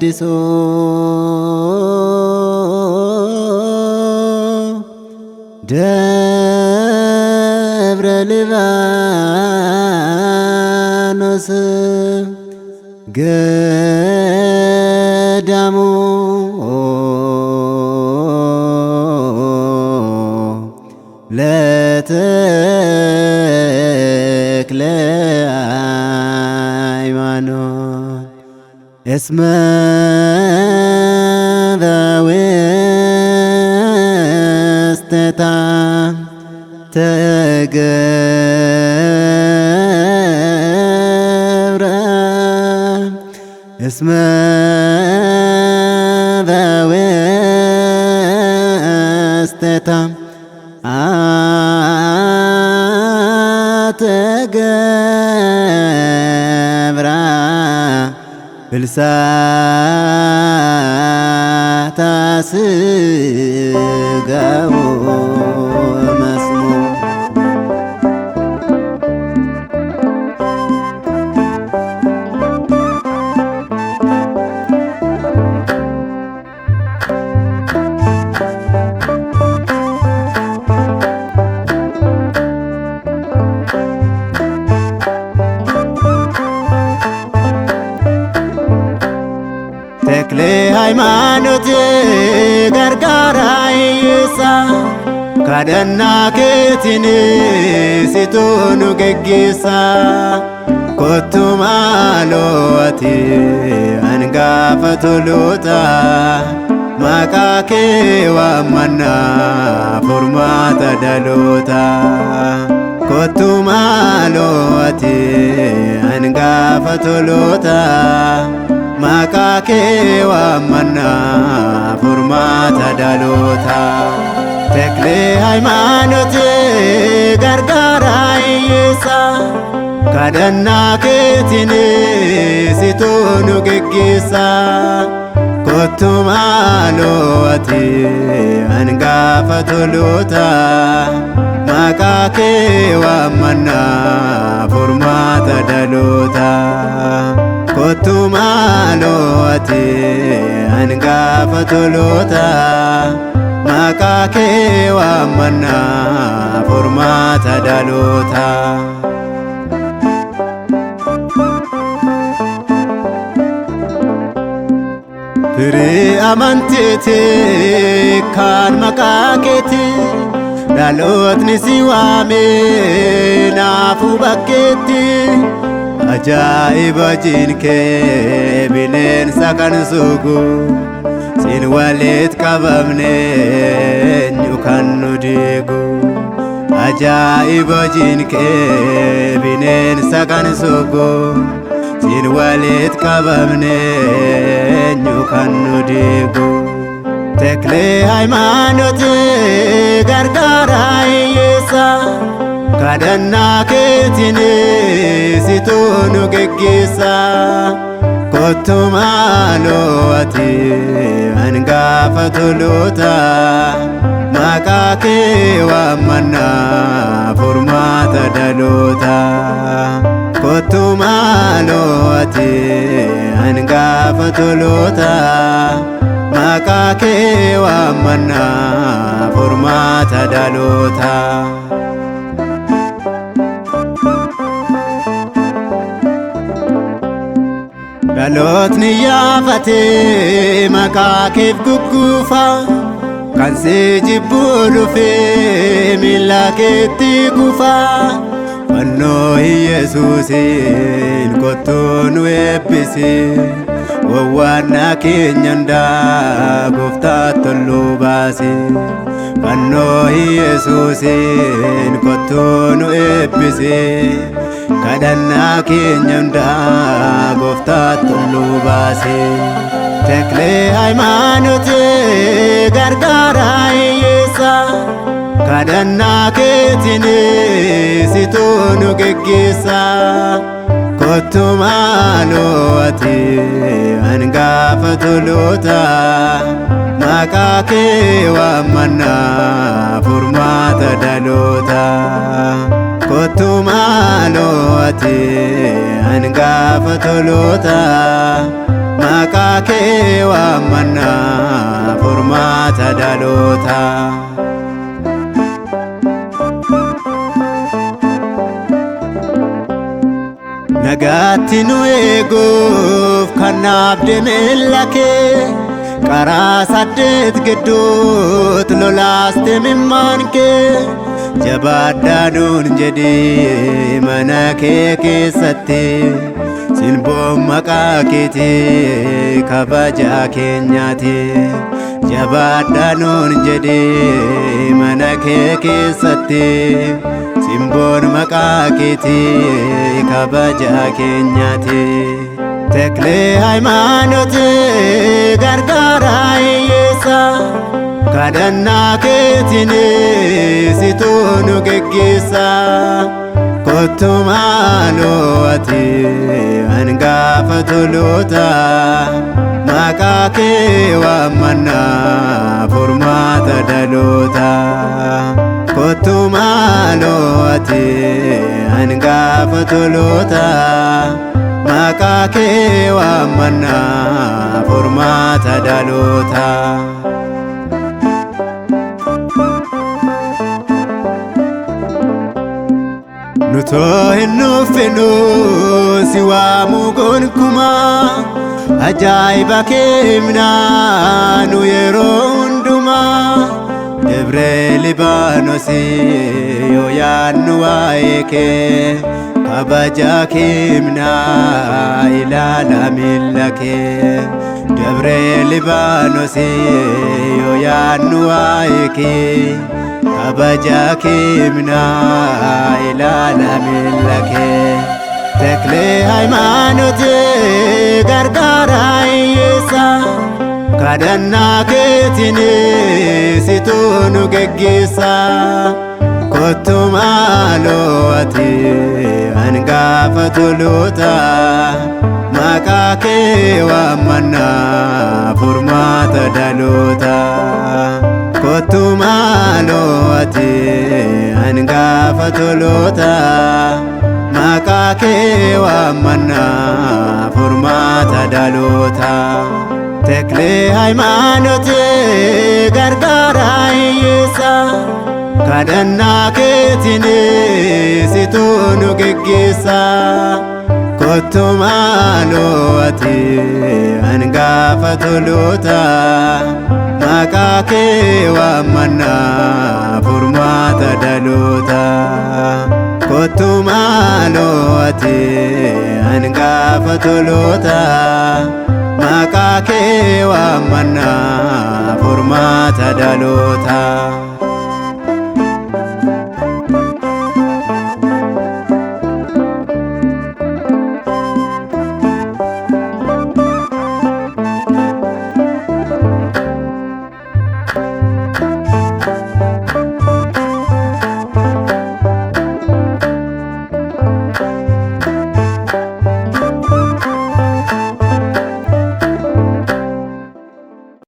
ትወድሶ ደብረ ሊባኖስ ገዳሙ ለተክለ ሃይማኖት እስመ በውስቴታ ተገብረ እስመ በውስቴታ ተገብራ ፍልሳታ ስጋው መስሙ ተክለ ሃይማኖት ገርጋራ ይሳ ካደና ከቲን ሲቶኑ ገጊሳ ኮቱ ማሎቲ አንጋፈቶሎታ ማቃኬ ዋማና ፎርማታ ዳሎታ ኮቱ ማሎቲ አንጋፈቶሎታ ማቃኬ ዋማና ፎርማታ ዳሎታ ተክለ ሃይማኖት ገርጋራ ይሳ ካደና ከቲን ሲቶኑ ገጊሳ ኮቱ ማሎቲ አንጋፈቶሎታ ማቃኬ ዋማና ፎርማታ ዳሎታ ኮቱ ማሎቲ አንጋፈቶሎታ ማቃኬ ዋማና ፎርማታ ዳሎታ ፍሬ አማንቴቴ ካን ማቃኬቲ ዳሎትኒ ሲዋሜ ናፉ ባኬቲ ajaa'iba jinkee bineensa kan sugu siin waliit qabamne eenyu kan nu diigu ajaa'iba jinkee bineensa kan sugu siin waliit qabamne eenyu kan nu diigu tekle ሃይማኖት ገርጋራ ይሳ ካደና ከቲን ሲቶኑ ገጊሳ ኮቱ ማሎቲ አንጋፈቶሎታ ማቃኬ ዋማና ፎርማታ ዳሎታ ኮቱ ማሎቲ አንጋፈቶሎታ ማቃኬ ዋማና ፎርማታ ዳሎታ Dhalootni yaafatee maqaa keef gugguufa kan si jibbuu dhufee miilla keetti gufa fannoo Yesuusiin kottuu nu eebbisi wawwaannaa keenya hundaa gooftaa tolluu baasi fannoo Yesuusiin kottuu nu eebbisi kadhannaa keenya hundaa gooftaa tolluu baasi tekle ሃይማኖት ገርጋራ ይሳ kadhannaa keetiin situu geggeessaa kottu maaloo ati hangafa toloota maqaa kee waammannaa furmaata dhaloota. ati hangafa toloota maqaa kee waammanna furmaata dhaloota. Nagaatti nu eeguuf kan naabde miilla kee karaa saddeet gidduutti lolaaste mimmaan kee jabaadhaa nuun jedhi mana kee keessatti sinboon maqaa keetii kabajaa keenyaati. Jabaadhaa nuun jedhi mana kee keessatti sinboon maqaa keetii kabajaa keenyaati. Teklee Hayimaanotii gargaaraa hiyyeessa kadhannaa keetiin situu nu geggeessa. Kottu maaloo ati hangafa toloota maqaa kee waammanna furmaata dhaloota. Kottu maaloo ati hangafa toloota maqaa kee waammanna furmaata dhaloota. Nutoo hin nuffinu si waamuu gonkumaa ajaa'iba kee himnaa nu yeroo hundumaa. Debree Libaanosii yoo yaadnu waa'ee kee kabajaa kee himnaa ilaala miilla kee. Debree Libaanosii yoo yaadnu waa'ee kee kabajaa kee himnaa ilaala miilla kee. Teklee Hayimaanotii gargaaraa hiyyeessa kadhannaa keetiin situu nu geggeessa. Kottu maaloo ati hangafa toloota maqaa kee waammanna furmaata dhaloota. Kottu maaloo ati hangafa toloota maqaa kee waammanna furmaata dhaloota. Teklee Hayimaanotii gargaaraa hiyyeessa kadhannaa keetiin situu nu geggeessa. Kottu maaloo ati hangafa toloota maqaa kee waammanna furmaata dhaloota. Kottu maaloo ati hangafa toloota maqaa kee waammanna furmaata dhaloota.